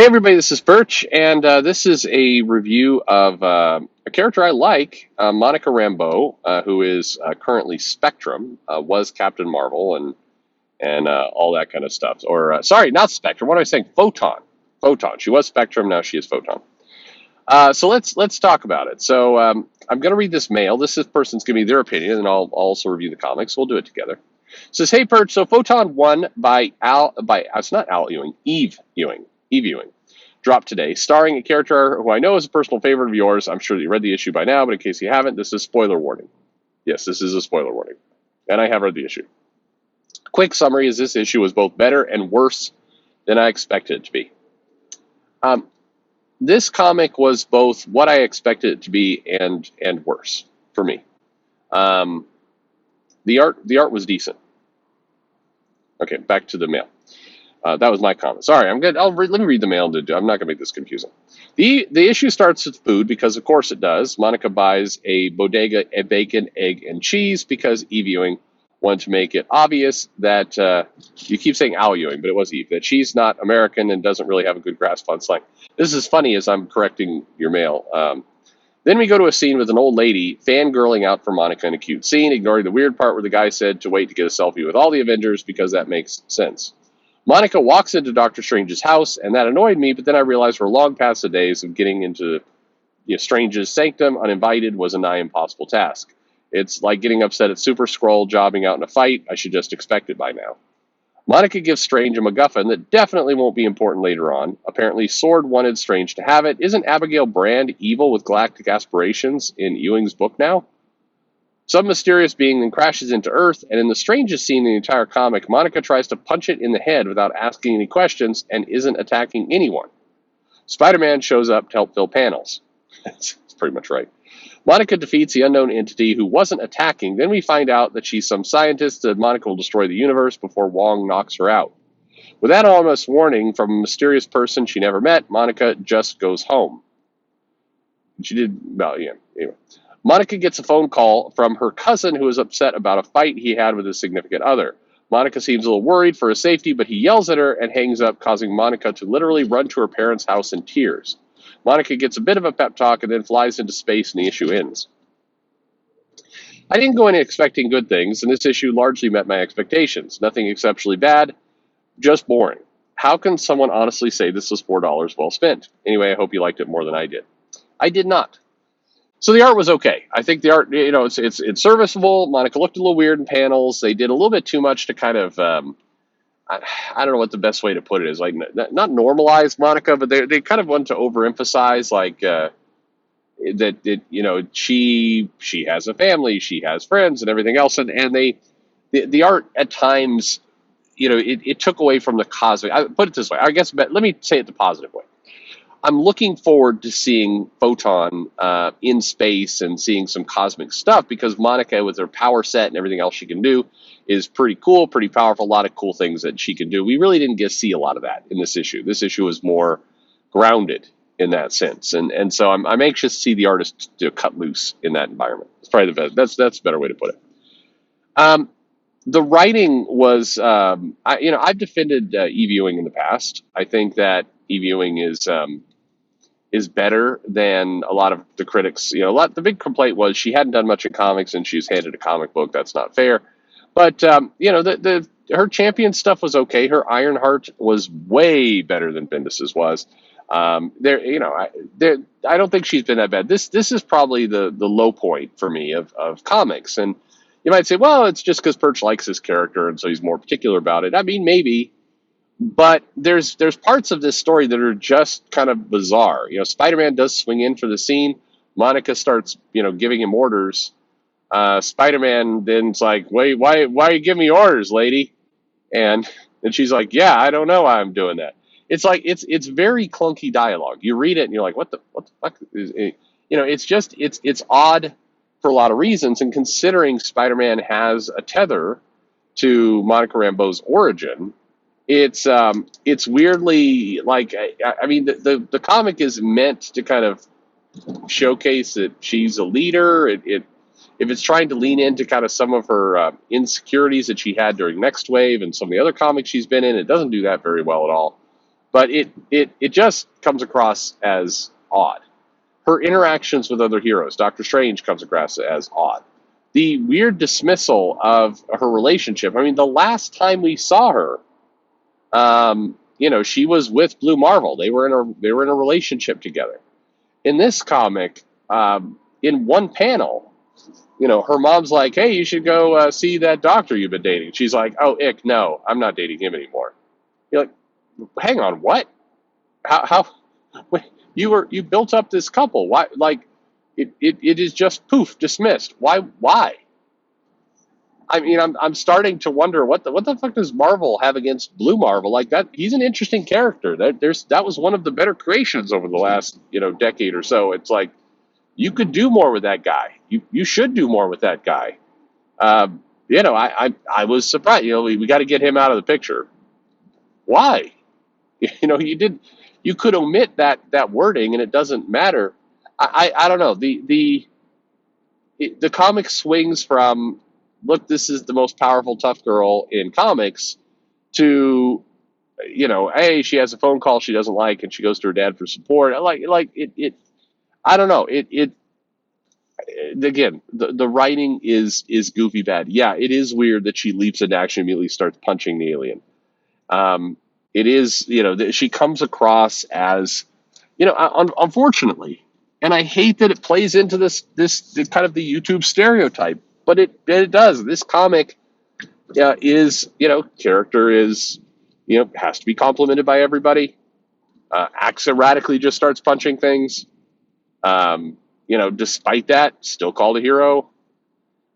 Hey everybody, this is Perch, and this is a review of a character I like, Monica Rambeau, who is currently Spectrum, was Captain Marvel, and all that kind of stuff. Or sorry, not Spectrum. What am I saying? Photon. Photon. She was Spectrum. Now she is Photon. So let's talk about it. So I'm going to read this mail. This person's giving me their opinion, and I'll also review the comics. We'll do it together. It says, "Hey Perch, so Photon won by it's not Al Ewing, Eve Ewing, dropped today, starring a character who I know is a personal favorite of yours. I'm sure that you read the issue by now, but in case you haven't, this is spoiler warning. Yes, this is a spoiler warning, and I have read the issue. Quick summary is this issue was both better and worse than I expected it to be. This comic was both what I expected it to be and worse for me. The art was decent. Okay, back to the mail. That was my comment. Sorry, I'm good. Let me read the mail. I'm not going to make this confusing. The issue starts with food because, of course, it does. Monica buys a bodega, a bacon, egg, and cheese because Eve Ewing wanted to make it obvious that you keep saying Al Ewing, but it was Eve, that she's not American and doesn't really have a good grasp on slang. This is funny as I'm correcting your mail. Then we go to a scene with an old lady fangirling out for Monica in a cute scene, ignoring the weird part where the guy said to wait to get a selfie with all the Avengers because that makes sense. Monica walks into Doctor Strange's house, and that annoyed me, but then I realized we're long past the days of getting into Strange's sanctum uninvited was a nigh impossible task. It's like getting upset at Super Skrull jobbing out in a fight. I should just expect it by now. Monica gives Strange a MacGuffin that definitely won't be important later on. Apparently, Sword wanted Strange to have it. Isn't Abigail Brand evil with galactic aspirations in Ewing's book now? Some mysterious being then crashes into Earth, and in the strangest scene in the entire comic, Monica tries to punch it in the head without asking any questions and isn't attacking anyone. Spider-Man shows up to help fill panels. That's pretty much right. Monica defeats the unknown entity who wasn't attacking. Then we find out that she's some scientist that Monica will destroy the universe before Wong knocks her out. With that ominous warning from a mysterious person she never met, Monica just goes home. She did, well, yeah, anyway. Monica gets a phone call from her cousin who is upset about a fight he had with his significant other. Monica seems a little worried for his safety, but he yells at her and hangs up, causing Monica to literally run to her parents' house in tears. Monica gets a bit of a pep talk and then flies into space, and the issue ends. I didn't go in expecting good things, and this issue largely met my expectations. Nothing exceptionally bad, just boring. How can someone honestly say this was $4 well spent? Anyway, I hope you liked it more than I did. I did not. So the art was okay. I think the art, it's serviceable. Monica looked a little weird in panels. They did a little bit too much to kind of, I don't know what the best way to put it is. Like, not normalize Monica, but they kind of want to overemphasize, like, she has a family, she has friends, and everything else. And the art at times, it took away from the cosmic. I put it this way, I guess, but let me say it the positive way. I'm looking forward to seeing Photon in space and seeing some cosmic stuff because Monica, with her power set and everything else she can do, is pretty cool, pretty powerful, a lot of cool things that she can do. We really didn't get to see a lot of that in this issue. This issue is more grounded in that sense. And so I'm anxious to see the artist cut loose in that environment. It's probably the best. That's a better way to put it. The writing was, I've defended Eve Ewing in the past. I think that Eve Ewing is better than a lot of the critics. The big complaint was she hadn't done much in comics and she was handed a comic book. That's not fair. But her Champion stuff was okay. Her Ironheart was way better than Bendis's was. I don't think she's been that bad. This is probably the low point for me of comics. And you might say, well, it's just because Perch likes this character and so he's more particular about it. I mean, maybe. But there's parts of this story that are just kind of bizarre. Spider-Man does swing in for the scene. Monica starts, giving him orders. Spider-Man then's like, wait, why you giving me orders, lady? And she's like, yeah, I don't know why I'm doing that. It's like it's very clunky dialogue. You read it and you're like, what the fuck? It's odd for a lot of reasons. And considering Spider-Man has a tether to Monica Rambeau's origin. It's weirdly like, I mean, the comic is meant to kind of showcase that she's a leader. If it's trying to lean into kind of some of her insecurities that she had during Next Wave and some of the other comics she's been in, it doesn't do that very well at all. but it just comes across as odd. Her interactions with other heroes, Doctor Strange, comes across as odd. The weird dismissal of her relationship. I mean, the last time we saw her, she was with Blue Marvel. They were in a relationship together. In this comic, in one panel, her mom's like, "Hey, you should go see that doctor you've been dating." She's like, "Oh, ick, no, I'm not dating him anymore." You're like, "Hang on, what? How wait, you built up this couple? Why? Like, it is just poof dismissed. Why?" I mean, I'm starting to wonder what the fuck does Marvel have against Blue Marvel? Like that, he's an interesting character. That was one of the better creations over the last decade or so. It's like you could do more with that guy. You should do more with that guy. I was surprised. We got to get him out of the picture. Why? You could omit that wording and it doesn't matter. I don't know. The comic swings from, look, this is the most powerful tough girl in comics, to hey, she has a phone call she doesn't like and she goes to her dad for support. Like it I don't know. It again, the writing is goofy bad. Yeah, it is weird that she leaps into action and immediately starts punching the alien. It is, she comes across as, unfortunately, and I hate that it plays into this kind of the YouTube stereotype, but it does. This comic is, character is, has to be complimented by everybody. Acts erratically, just starts punching things. Despite that, still called a hero.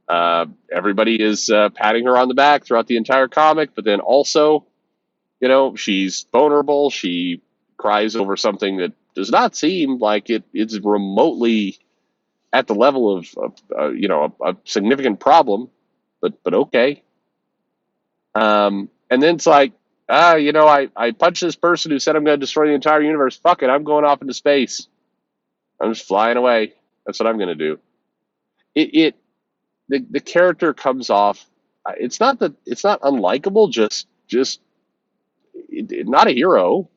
Everybody is patting her on the back throughout the entire comic, but then also, she's vulnerable. She cries over something that does not seem like it's remotely at the level of a significant problem, but okay. And then it's like, I punched this person who said I'm going to destroy the entire universe. Fuck it, I'm going off into space. I'm just flying away. That's what I'm going to do. The character comes off. It's not unlikable. Just not a hero.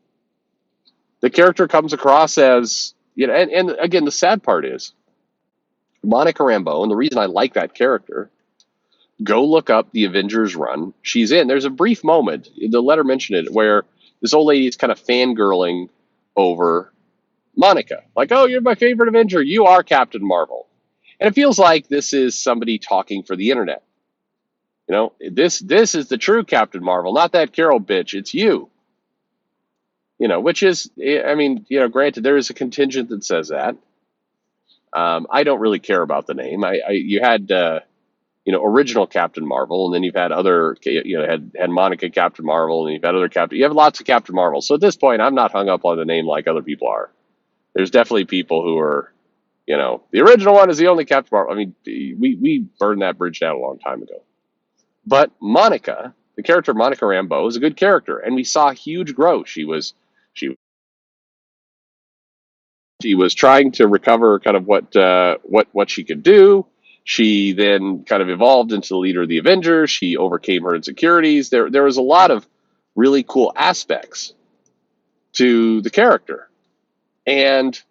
The character comes across as, and again, the sad part is Monica Rambeau, and the reason I like that character, go look up the Avengers run she's in. There's a brief moment, the letter mentioned it, where this old lady is kind of fangirling over Monica. Like, "Oh, you're my favorite Avenger. You are Captain Marvel." And it feels like this is somebody talking for the internet. This is the true Captain Marvel, not that Carol bitch. It's you. Which is, I mean, granted, there is a contingent that says that. I don't really care about the name. You had, original Captain Marvel, and then you've had other, had Monica Captain Marvel, and you've had other Captain. You have lots of Captain Marvel. So at this point, I'm not hung up on the name like other people are. There's definitely people who are, the original one is the only Captain Marvel. I mean, we burned that bridge down a long time ago. But Monica, the character Monica Rambeau, is a good character, and we saw huge growth. She was trying to recover kind of what she could do. She then kind of evolved into the leader of the Avengers. She overcame her insecurities. There was a lot of really cool aspects to the character, and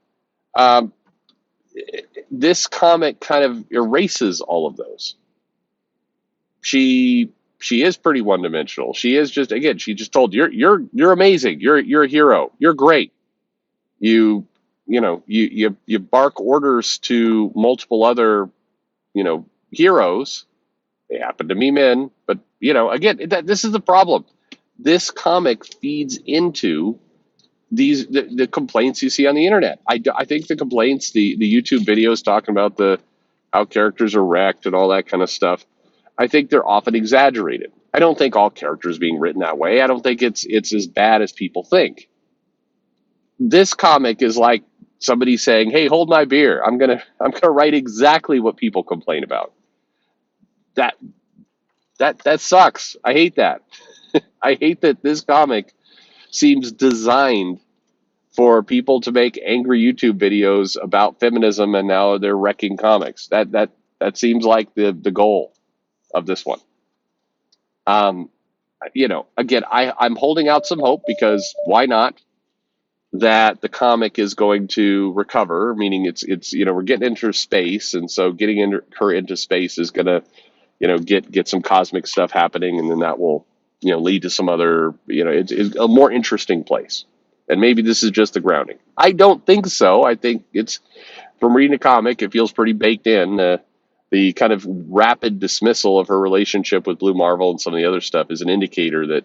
this comic kind of erases all of those. She is pretty one dimensional. She is just, again, she just told you're amazing. You're a hero. You're great. You bark orders to multiple other, heroes. They happen to be men, but again, this is the problem. This comic feeds into the complaints you see on the internet. I think the complaints, the YouTube videos talking about how characters are wrecked and all that kind of stuff, I think they're often exaggerated. I don't think all characters being written that way. I don't think it's as bad as people think. This comic is like somebody saying, "Hey, hold my beer. I'm gonna write exactly what people complain about." That sucks. I hate that. I hate that this comic seems designed for people to make angry YouTube videos about feminism, and now they're wrecking comics. That seems like the goal of this one. Again, I'm holding out some hope, because why not? that the comic is going to recover, meaning it's we're getting into space, and so getting her into space is going to get some cosmic stuff happening, and then that will lead to some other it's a more interesting place. And maybe this is just the grounding. I don't think so. I think it's from reading the comic, it feels pretty baked in. The kind of rapid dismissal of her relationship with Blue Marvel and some of the other stuff is an indicator that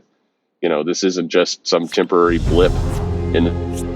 this isn't just some temporary blip in